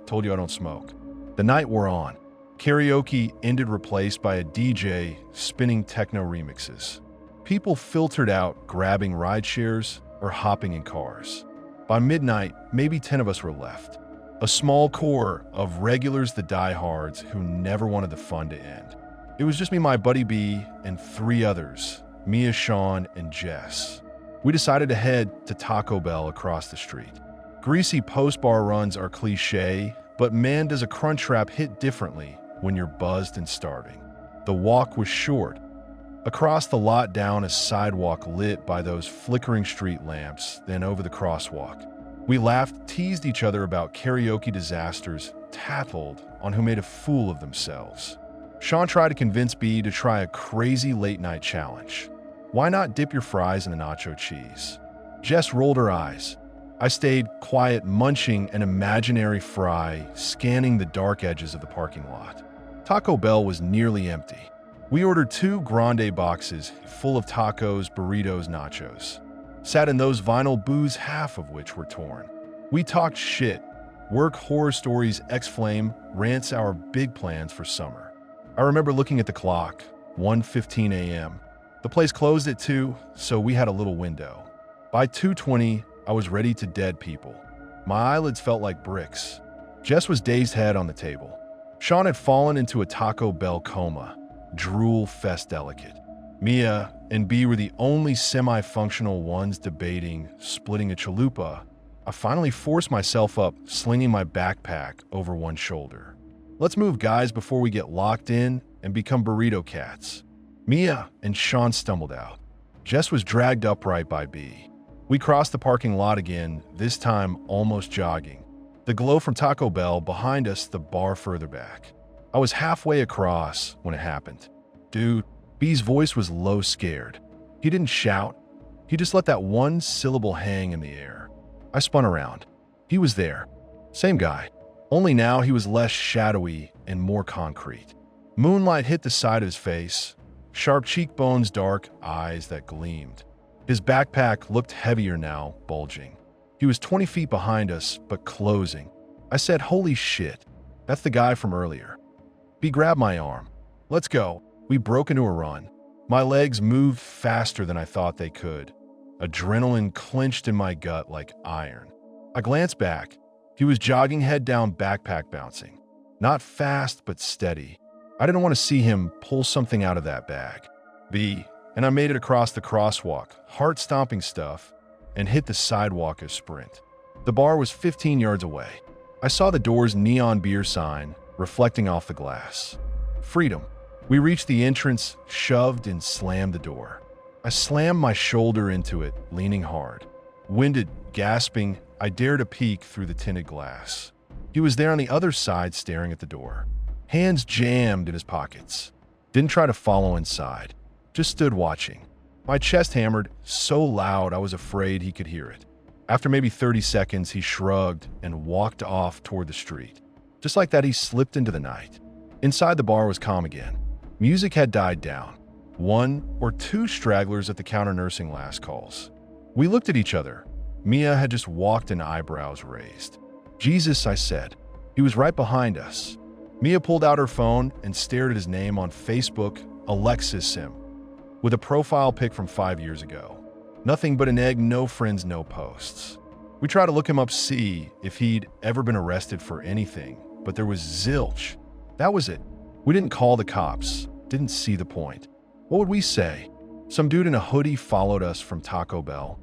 Told you I don't smoke. The night wore on. Karaoke ended, replaced by a DJ spinning techno remixes. People filtered out, grabbing ride shares or hopping in cars. By midnight, maybe 10 of us were left. A small core of regulars, the diehards who never wanted the fun to end. It was just me, my buddy B, and 3 others, Mia, Sean, and Jess. We decided to head to Taco Bell across the street. Greasy post-bar runs are cliche, but man, does a Crunchwrap hit differently when you're buzzed and starving. The walk was short. Across the lot, down a sidewalk lit by those flickering street lamps, then over the crosswalk. We laughed, teased each other about karaoke disasters, tattled on who made a fool of themselves. Sean tried to convince B to try a crazy late-night challenge. Why not dip your fries in the nacho cheese? Jess rolled her eyes. I stayed quiet, munching an imaginary fry, scanning the dark edges of the parking lot. Taco Bell was nearly empty. We ordered 2 grande boxes full of tacos, burritos, nachos. Sat in those vinyl booths, half of which were torn. We talked shit, work, horror stories, X-Flame, rants, our big plans for summer. I remember looking at the clock, 1:15 a.m. The place closed at 2, so we had a little window. By 2:20, I was ready to dead people. My eyelids felt like bricks. Jess was dazed, head on the table. Sean had fallen into a Taco Bell coma, drool fest delicate. Mia and B were the only semi-functional ones debating splitting a chalupa. I finally forced myself up, slinging my backpack over one shoulder. Let's move, guys, before we get locked in and become burrito cats. Mia and Sean stumbled out. Jess was dragged upright by B. We crossed the parking lot again, this time almost jogging. The glow from Taco Bell behind us, the bar further back. I was halfway across when it happened. Dude, B's voice was low, scared. He didn't shout. He just let that one syllable hang in the air. I spun around. He was there. Same guy. Only now he was less shadowy and more concrete. Moonlight hit the side of his face. Sharp cheekbones, dark eyes that gleamed. His backpack looked heavier now, bulging. He was 20 feet behind us, but closing. I said, holy shit, that's the guy from earlier. B grabbed my arm. Let's go. We broke into a run. My legs moved faster than I thought they could. Adrenaline clenched in my gut like iron. I glanced back. He was jogging, head down, backpack bouncing. Not fast, but steady. I didn't want to see him pull something out of that bag. And I made it across the crosswalk, heart-stomping stuff, and hit the sidewalk as sprint. The bar was 15 yards away. I saw the door's neon beer sign reflecting off the glass. Freedom. We reached the entrance, shoved, and slammed the door. I slammed my shoulder into it, leaning hard. Winded, gasping, I dared a peek through the tinted glass. He was there on the other side, staring at the door. Hands jammed in his pockets. Didn't try to follow inside. Just stood watching. My chest hammered so loud I was afraid he could hear it. After maybe 30 seconds, he shrugged and walked off toward the street. Just like that, he slipped into the night. Inside, the bar was calm again. Music had died down. 1 or 2 stragglers at the counter nursing last calls. We looked at each other. Mia had just walked in, eyebrows raised. Jesus, I said. He was right behind us. Mia pulled out her phone and stared at his name on Facebook, Alexis Sim, with a profile pic from 5 years ago. Nothing but an egg, no friends, no posts. We tried to look him up, see if he'd ever been arrested for anything, but there was zilch. That was it. We didn't call the cops, didn't see the point. What would we say? Some dude in a hoodie followed us from Taco Bell.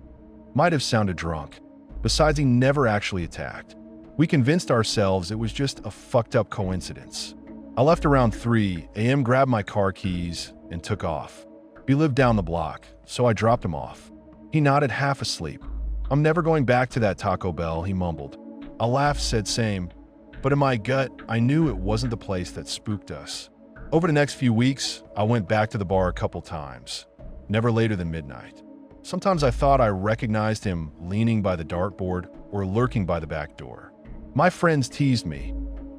Might have sounded drunk. Besides, he never actually attacked. We convinced ourselves it was just a fucked up coincidence. I left around 3 a.m., grabbed my car keys, and took off. He lived down the block, so I dropped him off. He nodded, half asleep. I'm never going back to that Taco Bell, he mumbled. I laughed, said same, but in my gut, I knew it wasn't the place that spooked us. Over the next few weeks, I went back to the bar a couple times, never later than midnight. Sometimes I thought I recognized him leaning by the dartboard or lurking by the back door. My friends teased me,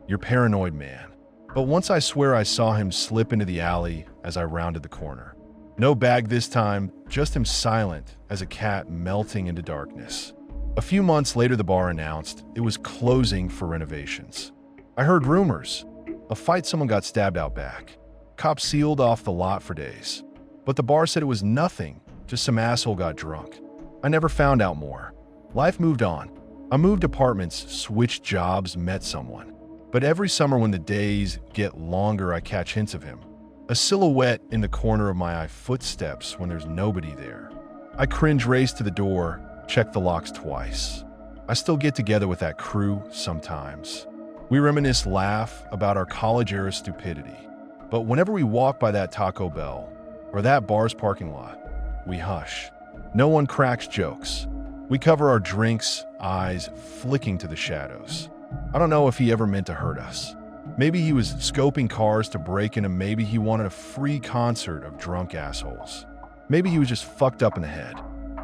"You're paranoid, man." But once I swear I saw him slip into the alley as I rounded the corner. No bag this time, just him silent as a cat melting into darkness. A few months later, the bar announced it was closing for renovations. I heard rumors. A fight, someone got stabbed out back. Cops sealed off the lot for days. But the bar said it was nothing, just some asshole got drunk. I never found out more. Life moved on. I moved apartments, switched jobs, met someone. But every summer when the days get longer, I catch hints of him. A silhouette in the corner of my eye, footsteps when there's nobody there. I cringe, race to the door, check the locks twice. I still get together with that crew sometimes. We reminisce, laugh about our college-era stupidity. But whenever we walk by that Taco Bell or that bar's parking lot, we hush. No one cracks jokes. We cover our drinks, eyes flicking to the shadows. I don't know if he ever meant to hurt us. Maybe he was scoping cars to break in, and maybe he wanted a free concert of drunk assholes. Maybe he was just fucked up in the head.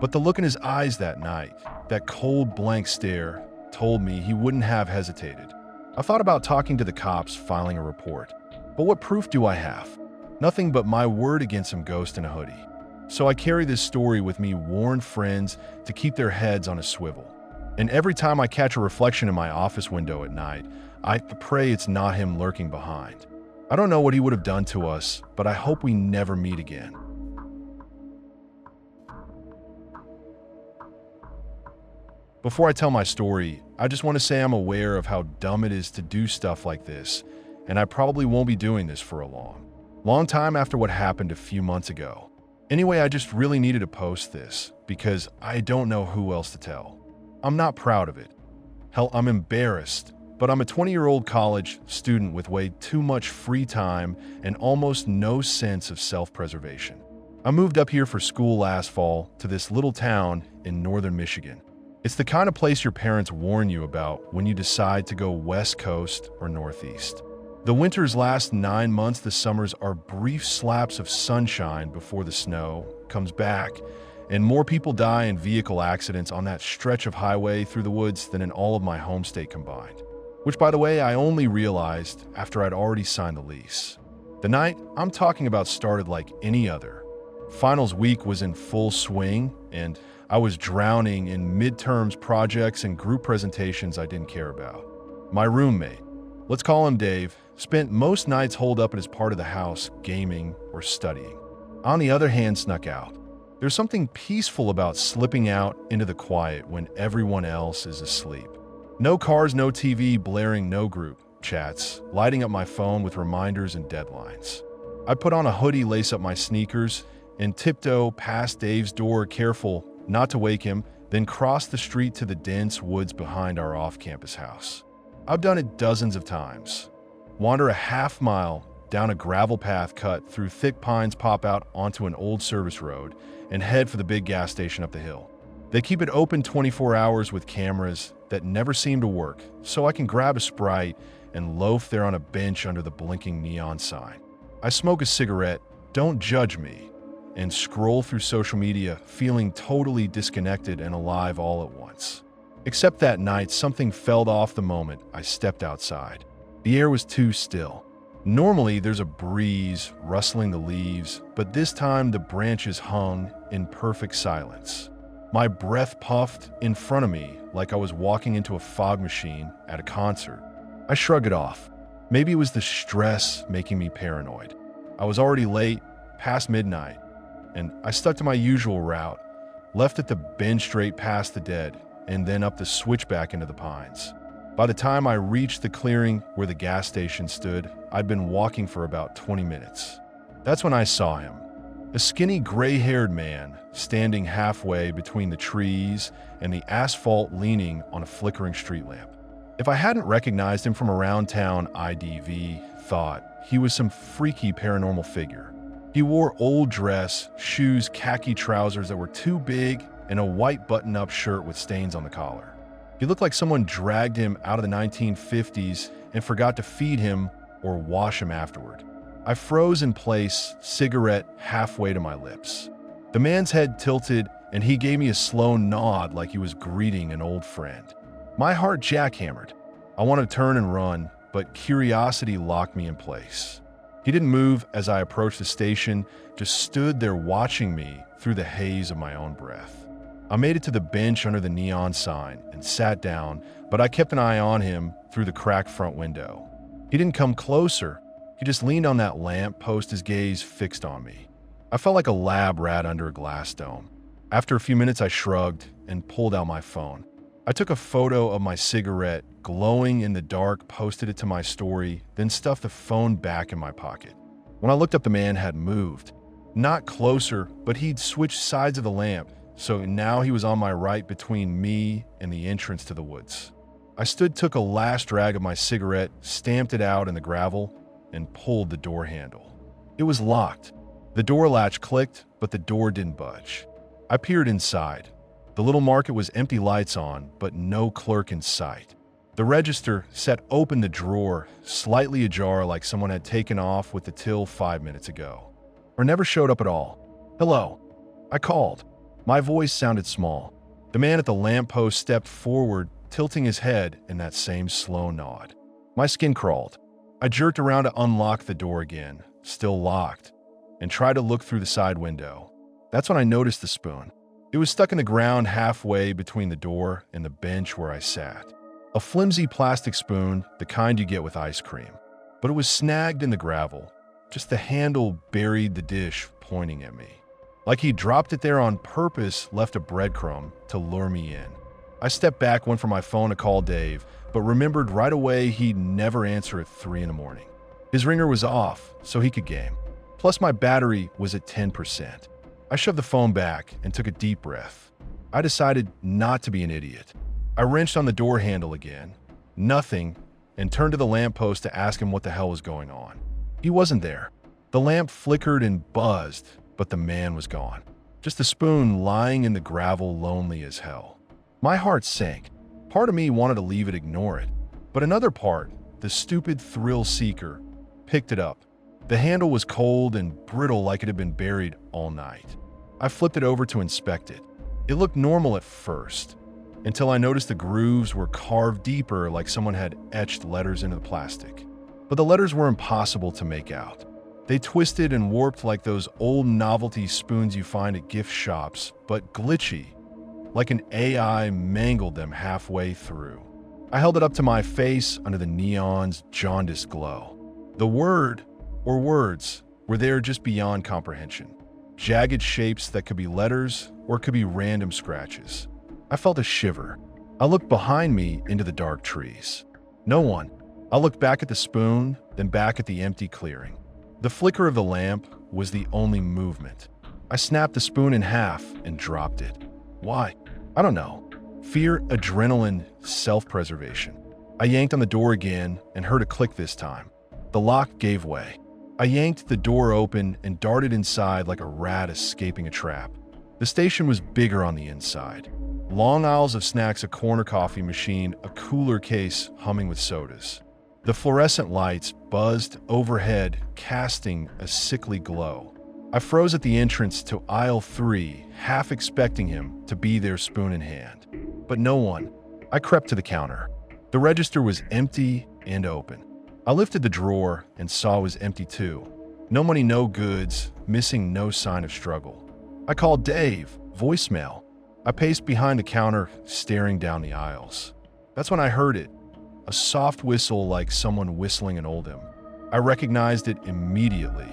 But the look in his eyes that night, that cold blank stare, told me he wouldn't have hesitated. I thought about talking to the cops, filing a report. But what proof do I have? Nothing but my word against some ghost in a hoodie. So I carry this story with me, warn friends to keep their heads on a swivel. And every time I catch a reflection in my office window at night, I pray it's not him lurking behind. I don't know what he would have done to us, but I hope we never meet again. Before I tell my story, I just want to say I'm aware of how dumb it is to do stuff like this, and I probably won't be doing this for a long time after what happened a few months ago. Anyway, I just really needed to post this because I don't know who else to tell. I'm not proud of it. Hell, I'm embarrassed, but I'm a 20-year-old college student with way too much free time and almost no sense of self-preservation. I moved up here for school last fall to this little town in northern Michigan. It's the kind of place your parents warn you about when you decide to go west coast or northeast. The winters last 9 months, the summers are brief slaps of sunshine before the snow comes back, and more people die in vehicle accidents on that stretch of highway through the woods than in all of my home state combined. Which, by the way, I only realized after I'd already signed the lease. The night I'm talking about started like any other. Finals week was in full swing, and I was drowning in midterms projects and group presentations I didn't care about. My roommate, let's call him Dave, spent most nights holed up at his part of the house, gaming or studying. I, on the other hand, snuck out. There's something peaceful about slipping out into the quiet when everyone else is asleep. No cars, no TV blaring, no group chats, lighting up my phone with reminders and deadlines. I put on a hoodie, lace up my sneakers, and tiptoe past Dave's door, careful not to wake him, then cross the street to the dense woods behind our off-campus house. I've done it dozens of times. Wander a half mile down a gravel path cut through thick pines, pop out onto an old service road, and head for the big gas station up the hill. They keep it open 24 hours with cameras that never seem to work, so I can grab a Sprite and loaf there on a bench under the blinking neon sign. I smoke a cigarette, don't judge me, and scroll through social media, feeling totally disconnected and alive all at once. Except that night, something fell off the moment I stepped outside. The air was too still. Normally, there's a breeze rustling the leaves, but this time the branches hung in perfect silence. My breath puffed in front of me like I was walking into a fog machine at a concert. I shrugged it off. Maybe it was the stress making me paranoid. I was already late, past midnight, and I stuck to my usual route, left at the bend straight past the dead, and then up the switchback into the pines. By the time I reached the clearing where the gas station stood, I'd been walking for about 20 minutes. That's when I saw him. A skinny gray-haired man standing halfway between the trees and the asphalt, leaning on a flickering street lamp. If I hadn't recognized him from around town, IDV thought he was some freaky paranormal figure. He wore old dress, shoes, khaki trousers that were too big, and a white button-up shirt with stains on the collar. He looked like someone dragged him out of the 1950s and forgot to feed him or wash him afterward. I froze in place, cigarette halfway to my lips. The man's head tilted, and he gave me a slow nod like he was greeting an old friend. My heart jackhammered. I wanted to turn and run, but curiosity locked me in place. He didn't move as I approached the station, just stood there watching me through the haze of my own breath. I made it to the bench under the neon sign and sat down, but I kept an eye on him through the cracked front window. He didn't come closer. He just leaned on that lamp post, his gaze fixed on me. I felt like a lab rat under a glass dome. After a few minutes, I shrugged and pulled out my phone. I took a photo of my cigarette, glowing in the dark, posted it to my story, then stuffed the phone back in my pocket. When I looked up, the man had moved. Not closer, but he'd switched sides of the lamp, so now he was on my right between me and the entrance to the woods. I took a last drag of my cigarette, stamped it out in the gravel, and pulled the door handle. It was locked. The door latch clicked, but the door didn't budge. I peered inside. The little market was empty, lights on, but no clerk in sight. The register set open the drawer, slightly ajar like someone had taken off with the till 5 minutes ago. Or never showed up at all. "Hello." I called. My voice sounded small. The man at the lamppost stepped forward, tilting his head in that same slow nod. My skin crawled. I jerked around to unlock the door again, still locked, and tried to look through the side window. That's when I noticed the spoon. It was stuck in the ground halfway between the door and the bench where I sat. A flimsy plastic spoon, the kind you get with ice cream. But it was snagged in the gravel. Just the handle buried the dish, pointing at me. Like he dropped it there on purpose, left a breadcrumb to lure me in. I stepped back, went for my phone to call Dave, but remembered right away he'd never answer at 3 in the morning. His ringer was off, so he could game. Plus my battery was at 10%. I shoved the phone back and took a deep breath. I decided not to be an idiot. I wrenched on the door handle again. Nothing, and turned to the lamppost to ask him what the hell was going on. He wasn't there. The lamp flickered and buzzed, but the man was gone. Just a spoon lying in the gravel, lonely as hell. My heart sank. Part of me wanted to leave it, ignore it. But another part, the stupid thrill seeker, picked it up. The handle was cold and brittle like it had been buried all night. I flipped it over to inspect it. It looked normal at first, until I noticed the grooves were carved deeper like someone had etched letters into the plastic. But the letters were impossible to make out. They twisted and warped like those old novelty spoons you find at gift shops, but glitchy, like an AI mangled them halfway through. I held it up to my face under the neon's jaundiced glow. The word, or words, were there just beyond comprehension. Jagged shapes that could be letters or could be random scratches. I felt a shiver. I looked behind me into the dark trees. No one. I looked back at the spoon, then back at the empty clearing. The flicker of the lamp was the only movement. I snapped the spoon in half and dropped it. Why? I don't know. Fear, adrenaline, self-preservation. I yanked on the door again and heard a click this time. The lock gave way. I yanked the door open and darted inside like a rat escaping a trap. The station was bigger on the inside. Long aisles of snacks, a corner coffee machine, a cooler case humming with sodas. The fluorescent lights buzzed overhead, casting a sickly glow. I froze at the entrance to aisle 3, half expecting him to be there, spoon in hand. But no one. I crept to the counter. The register was empty and open. I lifted the drawer and saw it was empty too. No money, no goods, missing no sign of struggle. I called Dave, voicemail. I paced behind the counter, staring down the aisles. That's when I heard it, a soft whistle like someone whistling an old hymn. I recognized it immediately.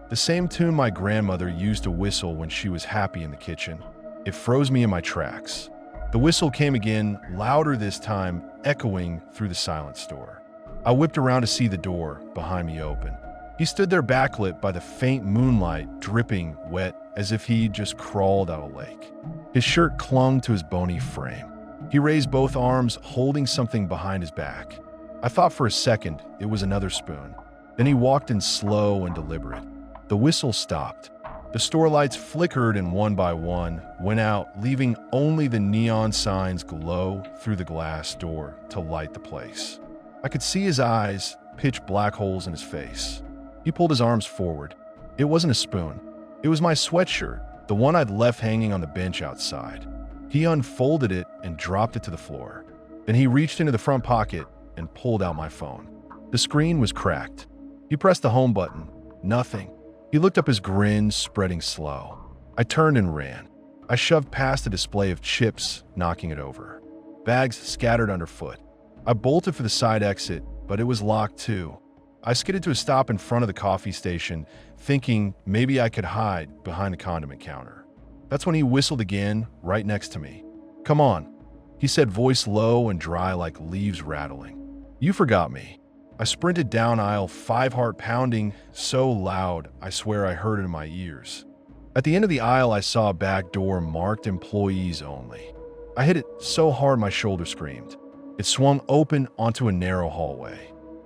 The same tune my grandmother used to whistle when she was happy in the kitchen. It froze me in my tracks. The whistle came again, louder this time, echoing through the silent store. I whipped around to see the door behind me open. He stood there backlit by the faint moonlight, dripping wet as if he'd just crawled out of a lake. His shirt clung to his bony frame. He raised both arms, holding something behind his back. I thought for a second it was another spoon. Then he walked in slow and deliberate. The whistle stopped. The store lights flickered and one by one went out, leaving only the neon signs glow through the glass door to light the place. I could see his eyes, pitch black holes in his face. He pulled his arms forward. It wasn't a spoon. It was my sweatshirt, the one I'd left hanging on the bench outside. He unfolded it and dropped it to the floor. Then he reached into the front pocket and pulled out my phone. The screen was cracked. He pressed the home button. Nothing. He looked up, his grin spreading slow. I turned and ran. I shoved past a display of chips, knocking it over. Bags scattered underfoot. I bolted for the side exit, but it was locked too. I skidded to a stop in front of the coffee station, thinking maybe I could hide behind the condiment counter. That's when he whistled again, right next to me. "Come on," he said, voice low and dry like leaves rattling. "You forgot me." I sprinted down aisle 5, heart pounding so loud I swear I heard it in my ears. At the end of the aisle, I saw a back door marked employees only. I hit it so hard my shoulder screamed. It swung open onto a narrow hallway.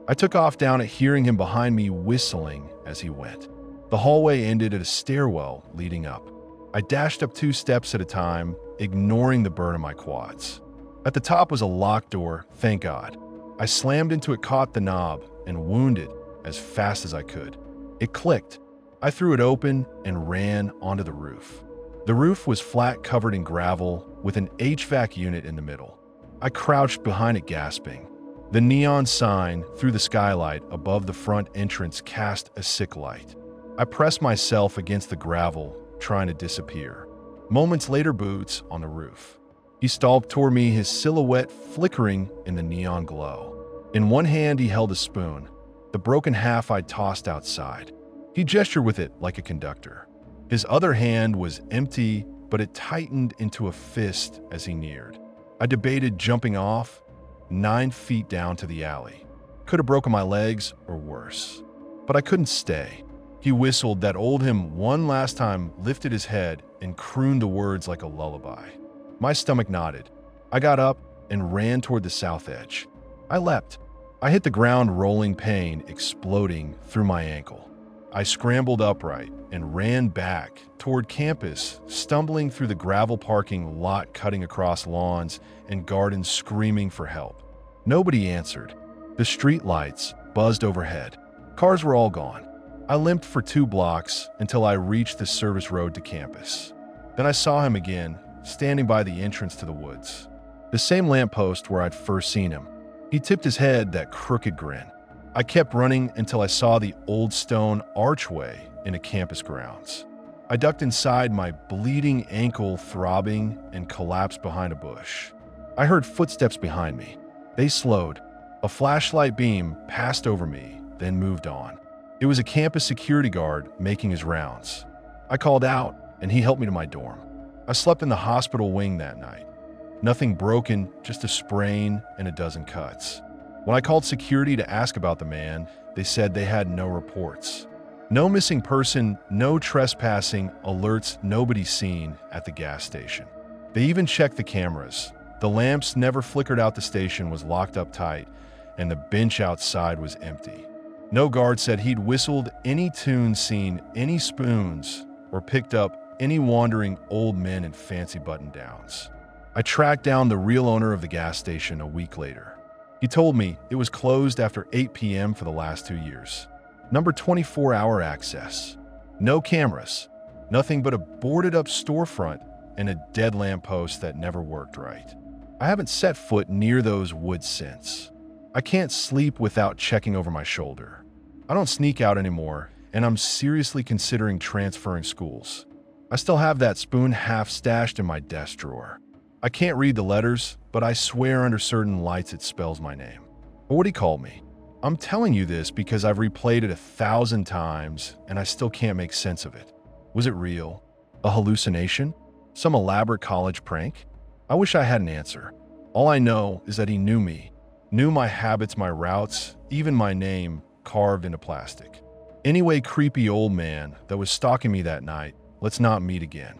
I took off down it, hearing him behind me whistling as he went. The hallway ended at a stairwell leading up. I dashed up 2 steps at a time, ignoring the burn of my quads. At the top was a locked door, thank God. I slammed into it, caught the knob, and wound it as fast as I could. It clicked. I threw it open and ran onto the roof. The roof was flat, covered in gravel, with an HVAC unit in the middle. I crouched behind it, gasping. The neon sign through the skylight above the front entrance cast a sick light. I pressed myself against the gravel, trying to disappear. Moments later, Boots on the roof. He stalked toward me, his silhouette flickering in the neon glow. In one hand, he held a spoon. The broken half I tossed outside. He gestured with it like a conductor. His other hand was empty, but it tightened into a fist as he neared. I debated jumping off 9 feet down to the alley. Could have broken my legs or worse. But I couldn't stay. He whistled that old hymn one last time, lifted his head, and crooned the words like a lullaby. My stomach nodded. I got up and ran toward the south edge. I leapt. I hit the ground, rolling, pain exploding through my ankle. I scrambled upright and ran back toward campus, stumbling through the gravel parking lot, cutting across lawns and gardens, screaming for help. Nobody answered. The street lights buzzed overhead. Cars were all gone. I limped for 2 blocks until I reached the service road to campus. Then I saw him again, standing by the entrance to the woods. The same lamppost where I'd first seen him. He tipped his head, that crooked grin. I kept running until I saw the old stone archway in the campus grounds. I ducked inside, my bleeding ankle throbbing, and collapsed behind a bush. I heard footsteps behind me. They slowed. A flashlight beam passed over me, then moved on. It was a campus security guard making his rounds. I called out, and he helped me to my dorm. I slept in the hospital wing that night. Nothing broken, just a sprain and a dozen cuts. When I called security to ask about the man, they said they had no reports. No missing person, no trespassing, alerts, nobody seen at the gas station. They even checked the cameras. The lamps never flickered out, the station was locked up tight, and the bench outside was empty. No guard said he'd whistled any tune, seen any spoons, or picked up any wandering old men in fancy button-downs. I tracked down the real owner of the gas station a week later. He told me it was closed after 8 p.m. for the last 2 years. Number 24-hour access. No cameras. Nothing but a boarded-up storefront and a dead lamppost that never worked right. I haven't set foot near those woods since. I can't sleep without checking over my shoulder. I don't sneak out anymore, and I'm seriously considering transferring schools. I still have that spoon half stashed in my desk drawer. I can't read the letters, but I swear under certain lights it spells my name. But what'd he call me? I'm telling you this because I've replayed it 1,000 times, and I still can't make sense of it. Was it real? A hallucination? Some elaborate college prank? I wish I had an answer. All I know is that he knew me, knew my habits, my routes, even my name carved into plastic. Anyway, creepy old man that was stalking me that night, let's not meet again.